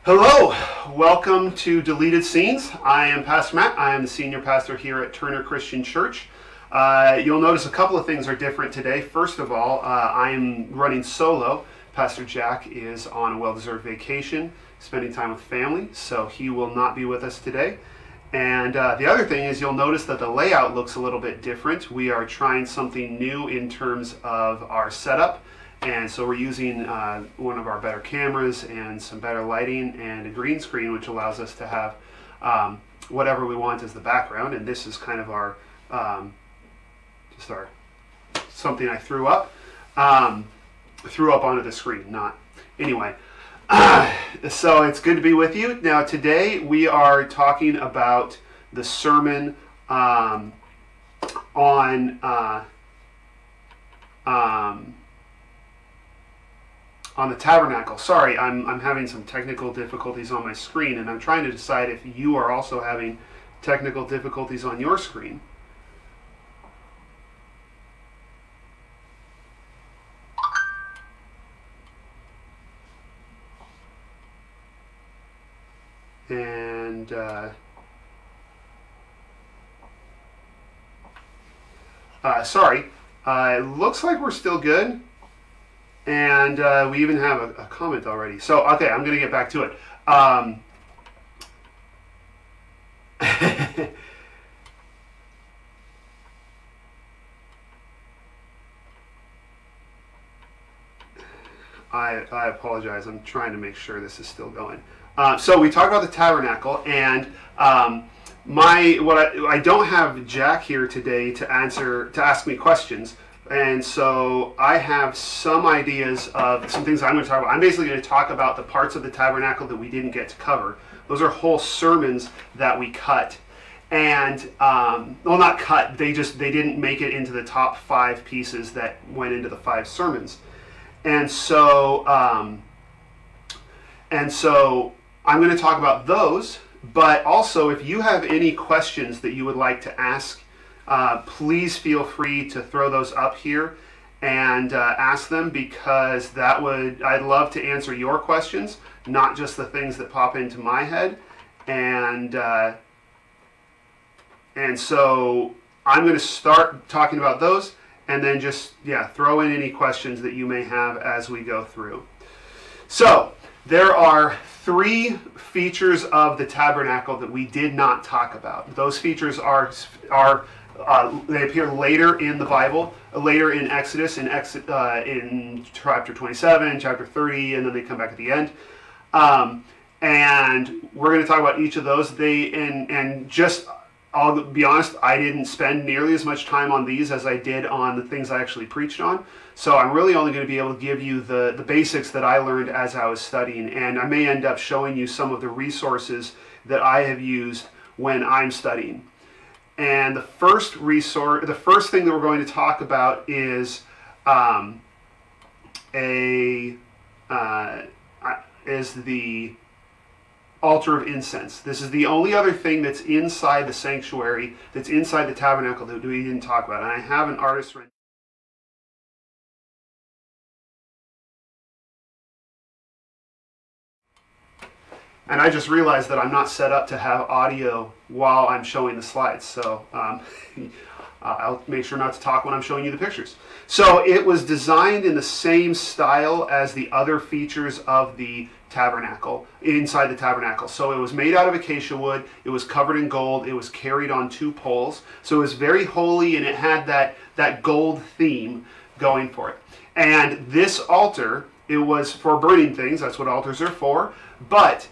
Hello, welcome to Deleted Scenes. I am Pastor Matt. I am the senior pastor here at Turner Christian Church. You'll notice a couple of things are different today. First of all, I am running solo. Pastor Jack is on a well-deserved vacation, spending time with family, so he will not be with us today. And the other thing is you'll notice that the layout looks a little bit different. We are trying something new in terms of our setup. And so we're using one of our better cameras and some better lighting and a green screen, which allows us to have whatever we want as the background. And this is kind of our, just our, something I threw up onto the screen, not, anyway. So it's good to be with you. Now today we are talking about the sermon on the Tabernacle. Sorry, I'm having some technical difficulties on my screen, and I'm trying to decide if you are also having technical difficulties on your screen. And sorry, it looks like we're still good. And we even have a comment already. So, okay, I'm going to get back to it. I apologize. I'm trying to make sure this is still going. So we talked about the tabernacle, and I don't have Jack here today to ask me questions. And so I have some ideas of some things I'm going to talk about. I'm basically going to talk about the parts of the tabernacle that we didn't get to cover. Those are whole sermons that we cut. And, well, not cut, they didn't make it into the top 5 pieces that went into the 5 sermons. And so I'm going to talk about those, but also if you have any questions that you would like to ask, please feel free to throw those up here and ask them, because I'd love to answer your questions, not just the things that pop into my head. And so I'm going to start talking about those, and then just throw in any questions that you may have as we go through. So there are 3 features of the tabernacle that we did not talk about. Those features are they appear later in the Bible, later in Exodus, in chapter 27, chapter 30, and then they come back at the end. And we're going to talk about each of those. I'll be honest, I didn't spend nearly as much time on these as I did on the things I actually preached on. So I'm really only going to be able to give you the basics that I learned as I was studying. And I may end up showing you some of the resources that I have used when I'm studying. And the first thing that we're going to talk about is the Altar of Incense. This is the only other thing that's inside the sanctuary, that's inside the tabernacle that we didn't talk about. And I have an artist render. And I just realized that I'm not set up to have audio while I'm showing the slides. So I'll make sure not to talk when I'm showing you the pictures. So it was designed in the same style as the other features of the tabernacle, inside the tabernacle. So it was made out of acacia wood, it was covered in gold, it was carried on 2 poles. So it was very holy, and it had that gold theme going for it. And this altar, it was for burning things, that's what altars are for, but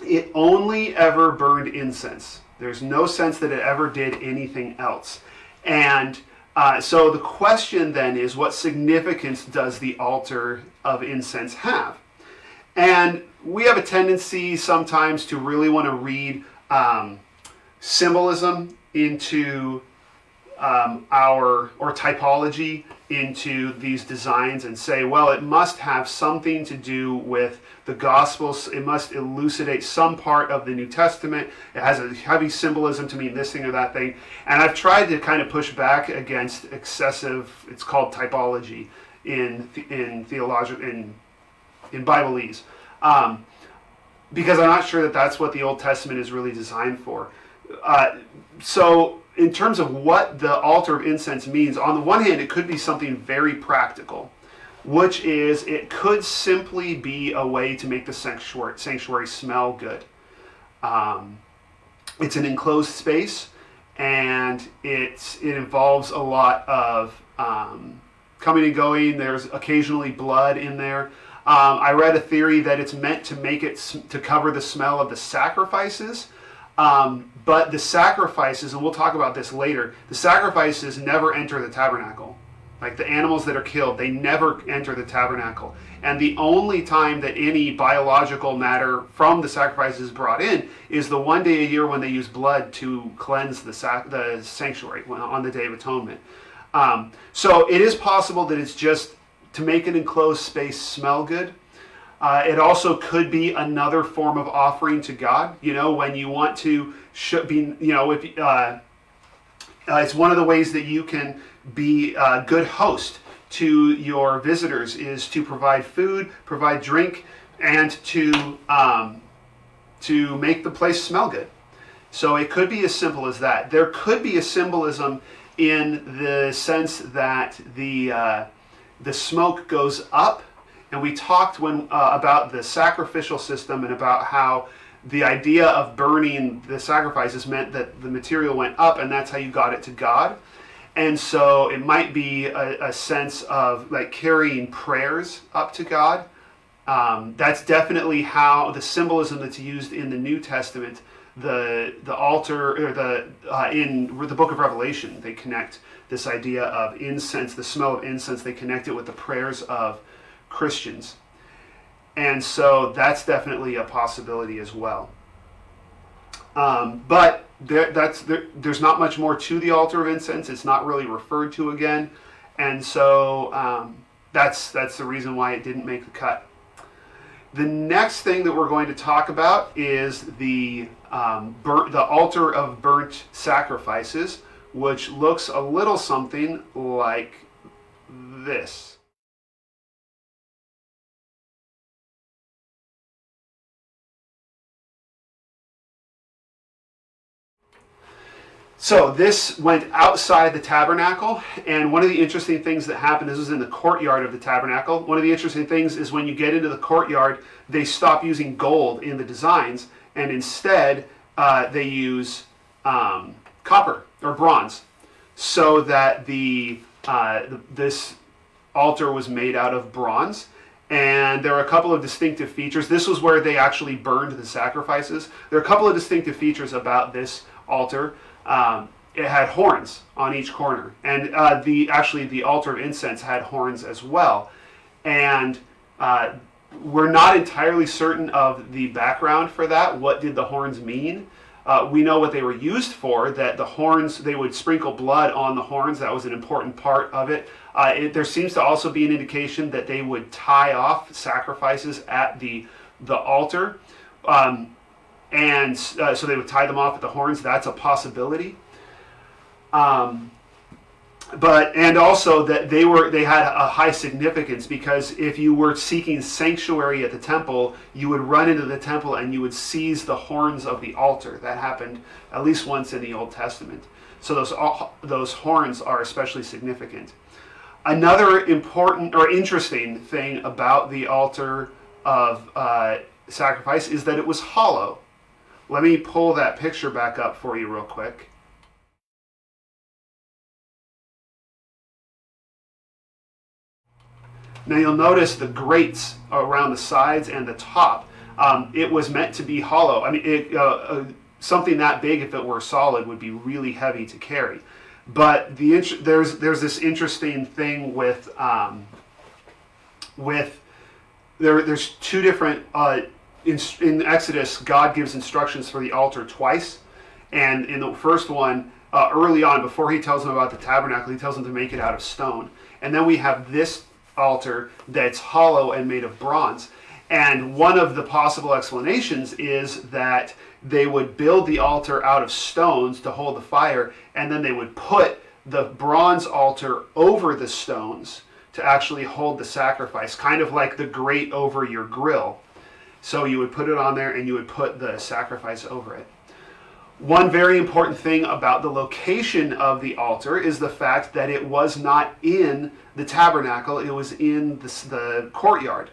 it only ever burned incense. There's no sense that it ever did anything else. And so the question then is, what significance does the altar of incense have? And we have a tendency sometimes to really want to read symbolism into or typology into these designs and say, well, it must have something to do with the Gospels. It must elucidate some part of the New Testament. It has a heavy symbolism to mean this thing or that thing. And I've tried to kind of push back against excessive, it's called typology in Bibleese. because I'm not sure that that's what the Old Testament is really designed for. So in terms of what the altar of incense means, on the one hand, it could be something very practical, which is it could simply be a way to make the sanctuary smell good. It's an enclosed space, and it involves a lot of coming and going. There's occasionally blood in there. I read a theory that it's meant to make it to cover the smell of the sacrifices. But the sacrifices, and we'll talk about this later, the sacrifices never enter the tabernacle. Like the animals that are killed, they never enter the tabernacle. And the only time that any biological matter from the sacrifice is brought in is the one day a year when they use blood to cleanse the sanctuary on the Day of Atonement. So it is possible that it's just to make an enclosed space smell good. It also could be another form of offering to God. When you want to it's one of the ways that you can be a good host to your visitors is to provide food, provide drink, and to make the place smell good. So it could be as simple as that. There could be a symbolism in the sense that the smoke goes up. And we talked about the sacrificial system and about how the idea of burning the sacrifices meant that the material went up, and that's how you got it to God. And so it might be a sense of like carrying prayers up to God. That's definitely how the symbolism that's used in the New Testament, the altar, or in the book of Revelation, they connect this idea of incense, the smell of incense, they connect it with the prayers of Christians. And so that's definitely a possibility as well. But there's not much more to the altar of incense. It's not really referred to again. And so that's the reason why it didn't make the cut. The next thing that we're going to talk about is the altar of burnt sacrifices, which looks a little something like this. So this went outside the tabernacle, and one of the interesting things that happened, this was in the courtyard of the tabernacle. One of the interesting things is when you get into the courtyard, they stop using gold in the designs, and instead they use copper or bronze, so that this altar was made out of bronze. And there are a couple of distinctive features. This was where they actually burned the sacrifices. There are a couple of distinctive features about this altar. It had horns on each corner, and the altar of incense had horns as well. And we're not entirely certain of the background for that. What did the horns mean? We know what they were used for, that the horns, they would sprinkle blood on the horns. That was an important part of it. There seems to also be an indication that they would tie off sacrifices at the altar. So they would tie them off at the horns. That's a possibility. And also that they had a high significance, because if you were seeking sanctuary at the temple, you would run into the temple and you would seize the horns of the altar. That happened at least once in the Old Testament. So those horns are especially significant. Another important or interesting thing about the altar of sacrifice is that it was hollow. Let me pull that picture back up for you real quick. Now you'll notice the grates around the sides and the top. It was meant to be hollow. I mean, something that big, if it were solid, would be really heavy to carry. But there's this interesting thing with there's two different. In Exodus, God gives instructions for the altar twice, and in the first one, early on, before he tells them about the tabernacle, he tells them to make it out of stone. And then we have this altar that's hollow and made of bronze. And one of the possible explanations is that they would build the altar out of stones to hold the fire, and then they would put the bronze altar over the stones to actually hold the sacrifice, kind of like the grate over your grill. So you would put it on there and you would put the sacrifice over it. One very important thing about the location of the altar is the fact that it was not in the tabernacle, it was in the courtyard.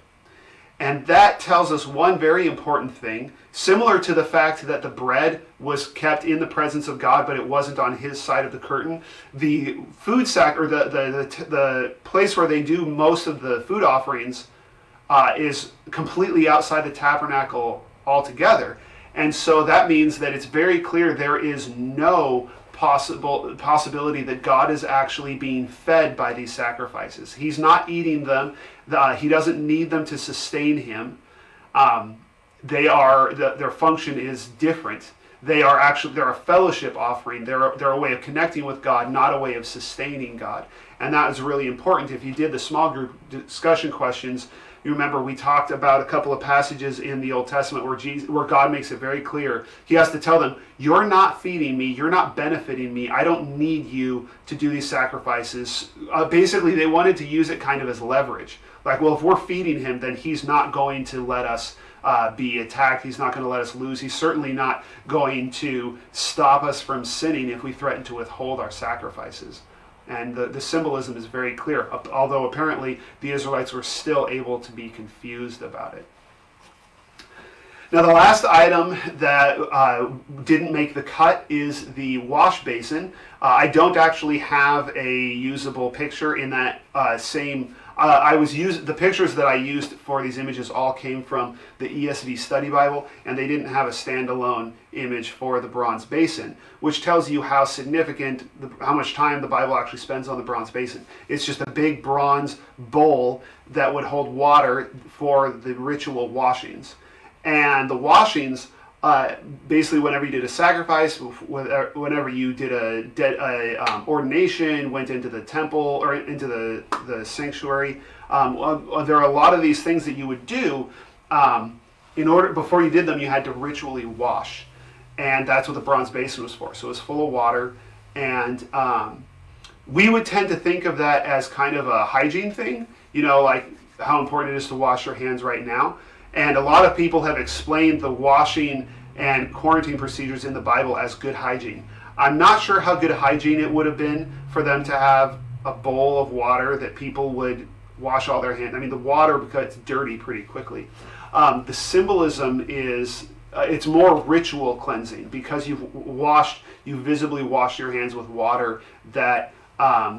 And that tells us one very important thing, similar to the fact that the bread was kept in the presence of God, but it wasn't on his side of the curtain. The food sack, or the place where they do most of the food offerings, is completely outside the tabernacle altogether. And so that means that it's very clear there is no possibility that God is actually being fed by these sacrifices. He's not eating them. He doesn't need them to sustain him. Their function is different. They're a fellowship offering. They're a way of connecting with God, not a way of sustaining God. And that is really important. If you did the small group discussion questions, you remember we talked about a couple of passages in the Old Testament where God makes it very clear. He has to tell them, you're not feeding me, you're not benefiting me, I don't need you to do these sacrifices. Basically, they wanted to use it kind of as leverage. Like, well, if we're feeding him, then he's not going to let us be attacked. He's not going to let us lose. He's certainly not going to stop us from sinning if we threaten to withhold our sacrifices. And the symbolism is very clear, although apparently the Israelites were still able to be confused about it. Now, the last item that didn't make the cut is the wash basin. I don't actually have a usable picture in that same. The pictures that I used for these images all came from the ESV Study Bible, and they didn't have a standalone image for the bronze basin, which tells you how significant, how much time the Bible actually spends on the bronze basin. It's just a big bronze bowl that would hold water for the ritual washings. And the washings, basically whenever you did a sacrifice, whenever you did a ordination, went into the temple or into the sanctuary, there are a lot of these things that you would do. Before you did them, you had to ritually wash. And that's what the bronze basin was for. So it was full of water. And we would tend to think of that as kind of a hygiene thing, like how important it is to wash your hands right now. And a lot of people have explained the washing and quarantine procedures in the Bible as good hygiene. I'm not sure how good hygiene it would have been for them to have a bowl of water that people would wash all their hands. I mean, the water gets dirty pretty quickly. The symbolism is, it's more ritual cleansing because you visibly washed your hands with water, that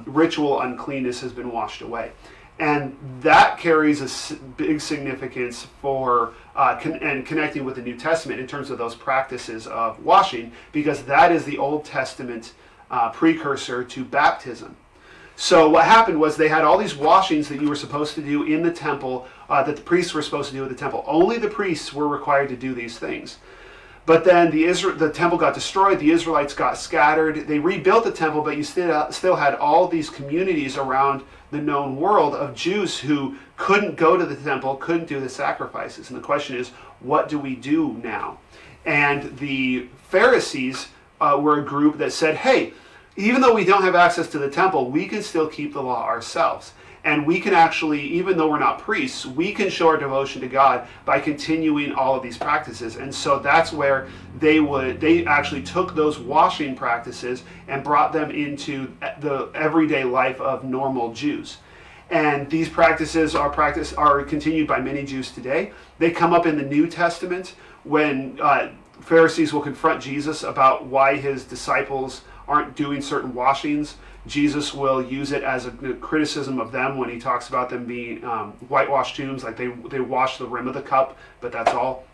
ritual uncleanness has been washed away. And that carries a big significance for connecting with the New Testament in terms of those practices of washing, because that is the Old Testament precursor to baptism. So what happened was they had all these washings that you were supposed to do in the temple, that the priests were supposed to do at the temple. Only the priests were required to do these things. But then the temple got destroyed, the Israelites got scattered, they rebuilt the temple, but you still had all these communities around the known world of Jews who couldn't go to the temple, couldn't do the sacrifices. And the question is, what do we do now? And the Pharisees were a group that said, hey, even though we don't have access to the temple, we can still keep the law ourselves. And we can actually, even though we're not priests, we can show our devotion to God by continuing all of these practices. And so that's where they actually took those washing practices and brought them into the everyday life of normal Jews. And these practices are continued by many Jews today. They come up in the New Testament when Pharisees will confront Jesus about why his disciples aren't doing certain washings. Jesus will use it as a criticism of them when he talks about them being whitewashed tombs, like they wash the rim of the cup, but that's all.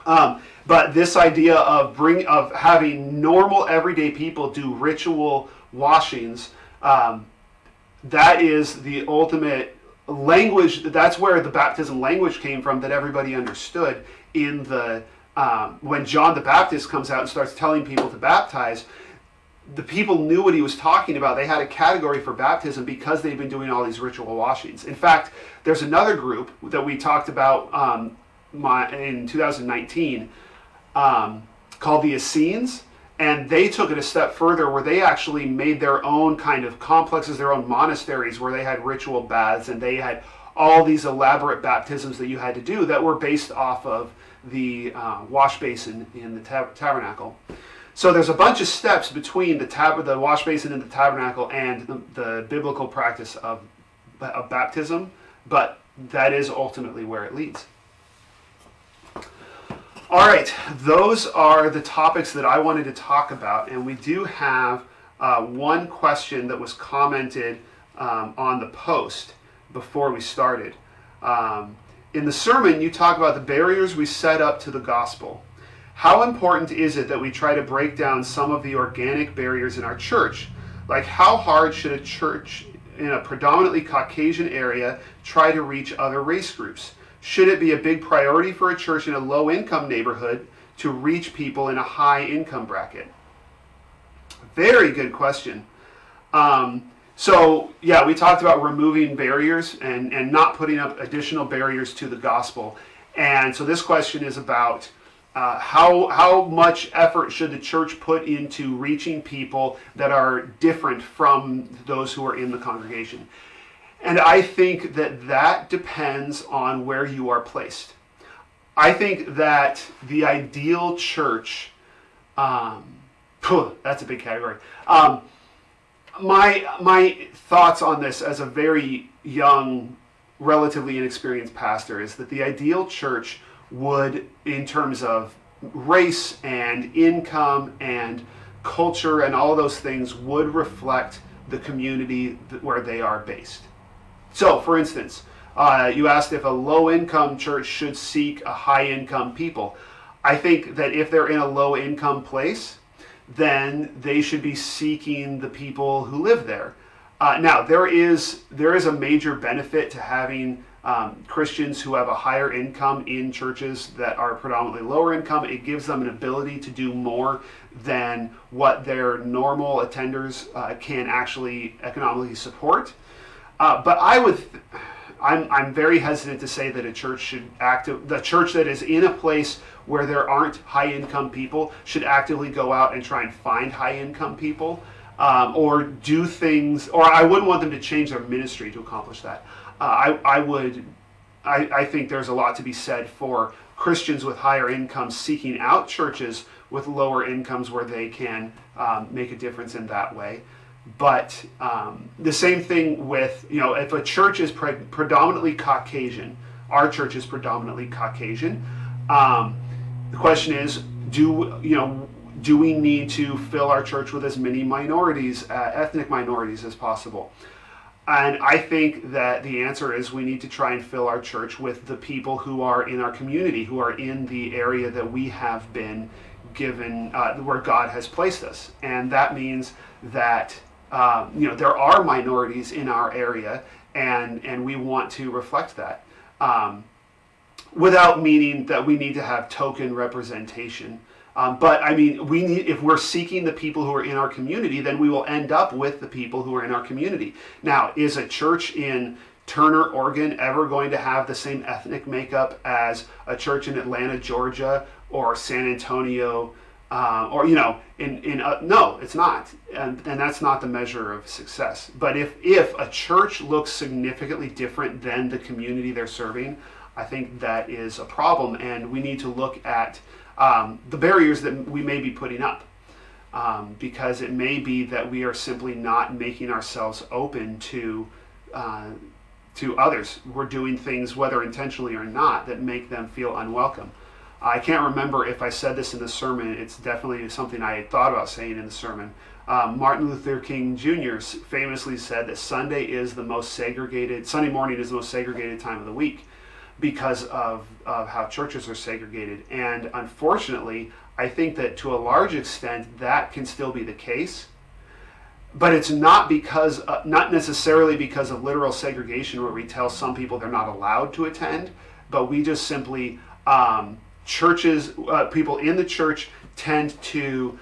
But this idea of having normal everyday people do ritual washings, that is the ultimate language. That's where the baptism language came from, that everybody understood in the when John the Baptist comes out and starts telling people to baptize. The people knew what he was talking about. They had a category for baptism because they'd been doing all these ritual washings. In fact, there's another group that we talked about in 2019 called the Essenes, and they took it a step further where they actually made their own kind of complexes, their own monasteries where they had ritual baths, and they had all these elaborate baptisms that you had to do that were based off of the wash basin in the tabernacle. So there's a bunch of steps between the wash basin in the tabernacle and the biblical practice of baptism, but that is ultimately where it leads. All right, those are the topics that I wanted to talk about, and we do have one question that was commented on the post before we started. In the sermon, you talk about the barriers we set up to the gospel. How important is it that we try to break down some of the organic barriers in our church? Like, how hard should a church in a predominantly Caucasian area try to reach other race groups? Should it be a big priority for a church in a low-income neighborhood to reach people in a high-income bracket? Very good question. So, yeah, we talked about removing barriers and not putting up additional barriers to the gospel. And so this question is about how much effort should the church put into reaching people that are different from those who are in the congregation? And I think that depends on where you are placed. I think that the ideal church, that's a big category. My thoughts on this as a very young, relatively inexperienced pastor is that the ideal church would, in terms of race and income and culture and all those things, would reflect the community where they are based. So, for instance, you asked if a low-income church should seek a high-income people. I think that if they're in a low-income place, then they should be seeking the people who live there. Now, there is a major benefit to having Christians who have a higher income in churches that are predominantly lower income. It gives them an ability to do more than what their normal attenders can actually economically support. But I'm very hesitant to say that a church the church that is in a place where there aren't high income people should actively go out and try and find high income people, or do things, or I wouldn't want them to change their ministry to accomplish that. I think there's a lot to be said for Christians with higher incomes seeking out churches with lower incomes where they can make a difference in that way. But the same thing with, if a church is predominantly Caucasian, our church is predominantly Caucasian, the question is, do we need to fill our church with as many minorities, ethnic minorities as possible? And I think that the answer is we need to try and fill our church with the people who are in our community, who are in the area that we have been given, where God has placed us. And that means that there are minorities in our area, and we want to reflect that, without meaning that we need to have token representation. But I mean, if we're seeking the people who are in our community, then we will end up with the people who are in our community. Now, is a church in Turner, Oregon ever going to have the same ethnic makeup as a church in Atlanta, Georgia, or San Antonio, no, it's not, and that's not the measure of success. But if a church looks significantly different than the community they're serving, I think that is a problem, and we need to look at the barriers that we may be putting up, because it may be that we are simply not making ourselves open to others. We're doing things, whether intentionally or not, that make them feel unwelcome. I can't remember if I said this in the sermon. It's definitely something I had thought about saying in the sermon. Martin Luther King Jr. famously said that Sunday morning is the most segregated time of the week because of how churches are segregated. And unfortunately, I think that to a large extent that can still be the case. But it's not necessarily because of literal segregation where we tell some people they're not allowed to attend, but we just simply people in the church tend to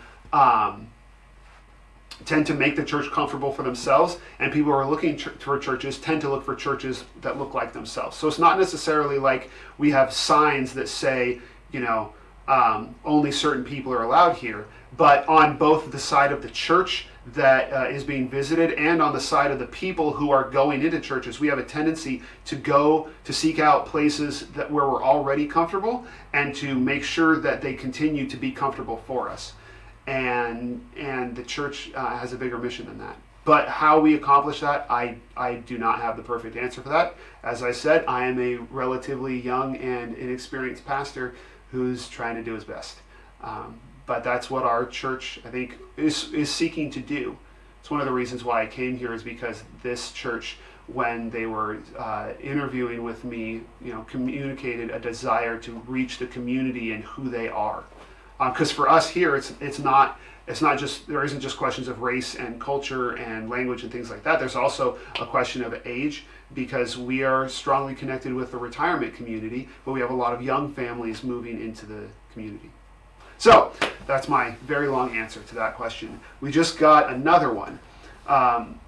make the church comfortable for themselves, and people who are looking for churches tend to look for churches that look like themselves. So it's not necessarily like we have signs that say, only certain people are allowed here. But on both the side of the church that is being visited and on the side of the people who are going into churches, we have a tendency to go to seek out places that where we're already comfortable and to make sure that they continue to be comfortable for us. And the church has a bigger mission than that. But how we accomplish that, I do not have the perfect answer for that. As I said, I am a relatively young and inexperienced pastor who's trying to do his best. But that's what our church, I think, is seeking to do. It's one of the reasons why I came here, is because this church, when they were interviewing with me, communicated a desire to reach the community and who they are. Because for us here, it's not just, there isn't just questions of race and culture and language and things like that. There's also a question of age, because we are strongly connected with the retirement community, but we have a lot of young families moving into the community. So that's my very long answer to that question. We just got another one.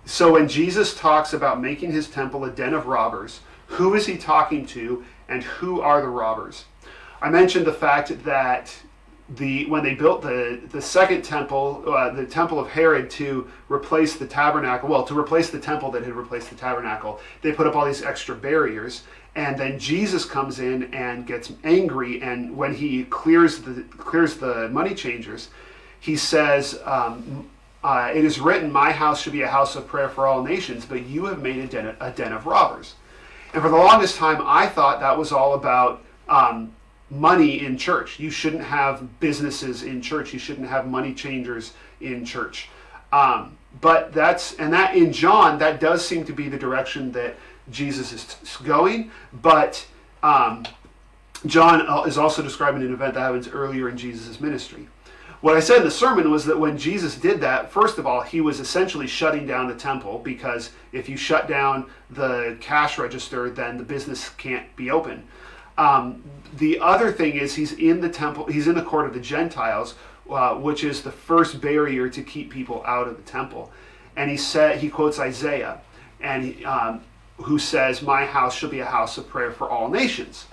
So when Jesus talks about making his temple a den of robbers, who is he talking to, and who are the robbers? I mentioned the fact that when they built the second temple, the temple of Herod, to replace the tabernacle, to replace the temple that had replaced the tabernacle, they put up all these extra barriers. And then Jesus comes in and gets angry, and when he clears the money changers, he says, "It is written, my house should be a house of prayer for all nations, but you have made a den of robbers." And for the longest time, I thought that was all about money in church. You shouldn't have businesses in church. You shouldn't have money changers in church. But that in John, that does seem to be the direction that Jesus is going. But John is also describing an event that happens earlier in Jesus' ministry. What I said in the sermon was that when Jesus did that, first of all, he was essentially shutting down the temple, because if you shut down the cash register, then the business can't be open. The other thing is, he's in the temple, he's in the court of the Gentiles, which is the first barrier to keep people out of the temple. And he quotes Isaiah, and who says, "My house shall be a house of prayer for all nations."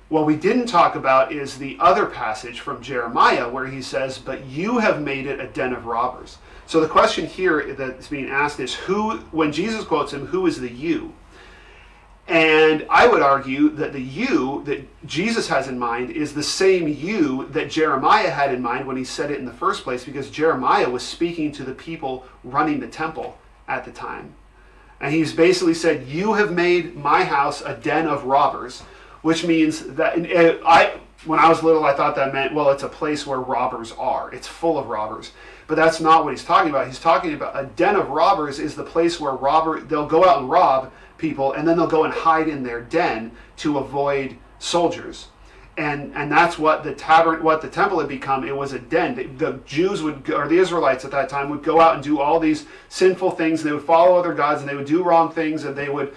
What we didn't talk about is the other passage from Jeremiah where he says, "But you have made it a den of robbers." So the question here that's being asked is, when Jesus quotes him, who is the you? And I would argue that the you that Jesus has in mind is the same you that Jeremiah had in mind when he said it in the first place, because Jeremiah was speaking to the people running the temple at the time. And he's basically said, "You have made my house a den of robbers," which means that when I was little, I thought that meant, well, it's a place where robbers are. It's full of robbers. But that's not what he's talking about. He's talking about a den of robbers is the place where they'll go out and rob people, and then they'll go and hide in their den to avoid soldiers. And that's what the temple had become. It was a den. The Jews or the Israelites at that time would go out and do all these sinful things, and they would follow other gods, and they would do wrong things, and they would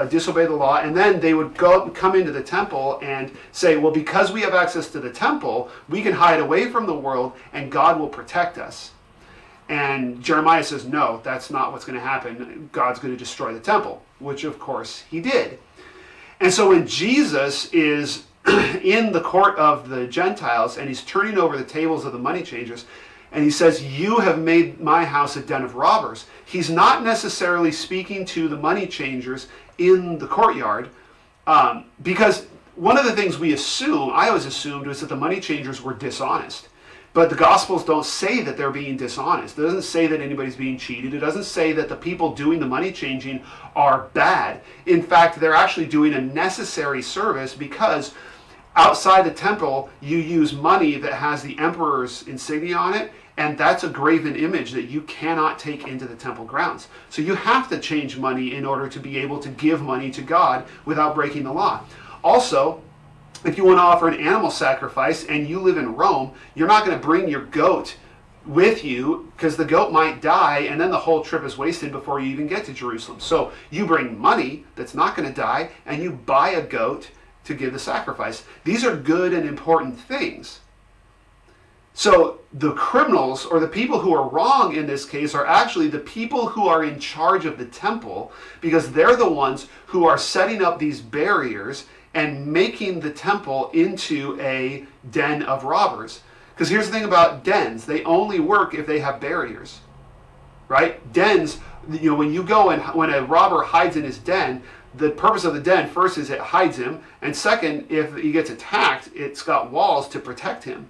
disobey the law, and then they would come into the temple and say, well, because we have access to the temple, we can hide away from the world, and God will protect us. And Jeremiah says, no, that's not what's going to happen. God's going to destroy the temple, which of course he did. And so when Jesus is in the court of the Gentiles, and he's turning over the tables of the money changers, and he says, "You have made my house a den of robbers," he's not necessarily speaking to the money changers in the courtyard, because one of the things I always assumed, was that the money changers were dishonest. But the Gospels don't say that they're being dishonest. It doesn't say that anybody's being cheated. It doesn't say that the people doing the money changing are bad. In fact, they're actually doing a necessary service, because outside the temple, you use money that has the emperor's insignia on it, and that's a graven image that you cannot take into the temple grounds. So you have to change money in order to be able to give money to God without breaking the law. Also, if you want to offer an animal sacrifice and you live in Rome, you're not going to bring your goat with you, because the goat might die, and then the whole trip is wasted before you even get to Jerusalem. So you bring money that's not going to die, and you buy a goat to give the sacrifice. These are good and important things. So the criminals, or the people who are wrong in this case, are actually the people who are in charge of the temple, because they're the ones who are setting up these barriers and making the temple into a den of robbers. Because here's the thing about dens. They only work if they have barriers, right? Dens, when you go and when a robber hides in his den, the purpose of the den, first, is it hides him. And second, if he gets attacked, it's got walls to protect him.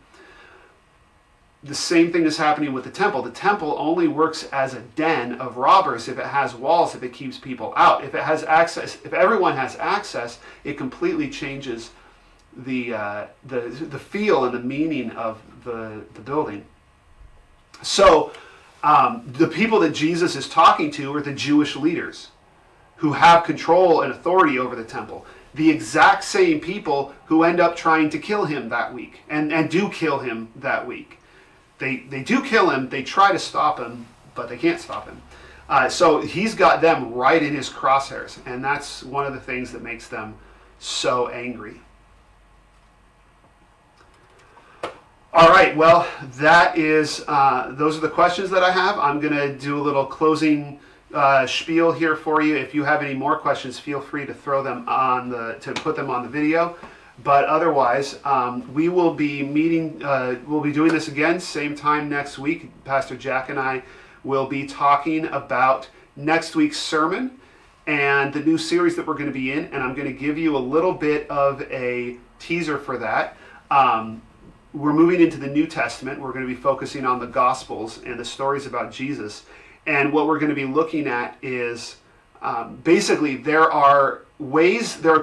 The same thing is happening with the temple. The temple only works as a den of robbers if it has walls, if it keeps people out. If it has access, if everyone has access, it completely changes the feel and the meaning of the building. So the people that Jesus is talking to are the Jewish leaders who have control and authority over the temple. The exact same people who end up trying to kill him that week and do kill him that week. They do kill him. They try to stop him, but they can't stop him. So he's got them right in his crosshairs, and that's one of the things that makes them so angry. All right, well, that is those are the questions that I have. I'm going to do a little closing spiel here for you. If you have any more questions, feel free to throw them on to put them on the video. But otherwise, we will be meeting. We'll be doing this again, same time next week. Pastor Jack and I will be talking about next week's sermon and the new series that we're going to be in. And I'm going to give you a little bit of a teaser for that. We're moving into the New Testament. We're going to be focusing on the Gospels and the stories about Jesus. And what we're going to be looking at is basically there are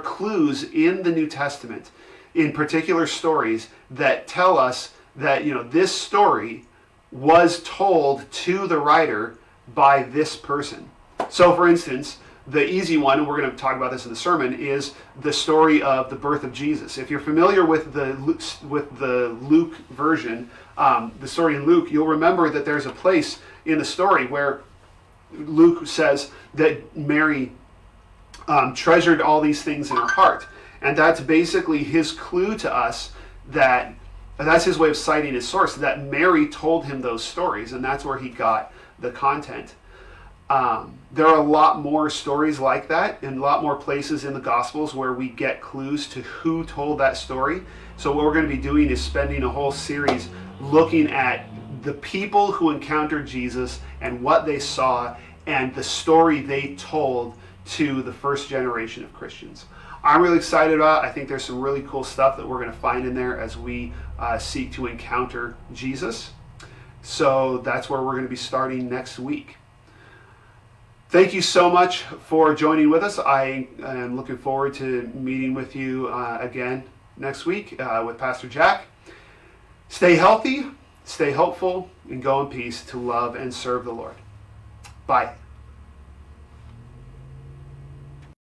clues in the New Testament, in particular stories, that tell us that this story was told to the writer by this person. So, for instance, the easy one, and we're going to talk about this in the sermon, is the story of the birth of Jesus. If you're familiar with the Luke version, the story in Luke, you'll remember that there's a place in the story where Luke says that Mary treasured all these things in her heart. And that's basically his clue to us that's his way of citing his source, that Mary told him those stories, and that's where he got the content. There are a lot more stories like that and a lot more places in the Gospels where we get clues to who told that story. So what we're going to be doing is spending a whole series looking at the people who encountered Jesus and what they saw and the story they told to the first generation of Christians. I'm really excited about it. I think there's some really cool stuff that we're going to find in there as we seek to encounter Jesus. So that's where we're going to be starting next week. Thank you so much for joining with us. I am looking forward to meeting with you again next week with Pastor Jack. Stay healthy, stay hopeful, and go in peace to love and serve the Lord. Bye.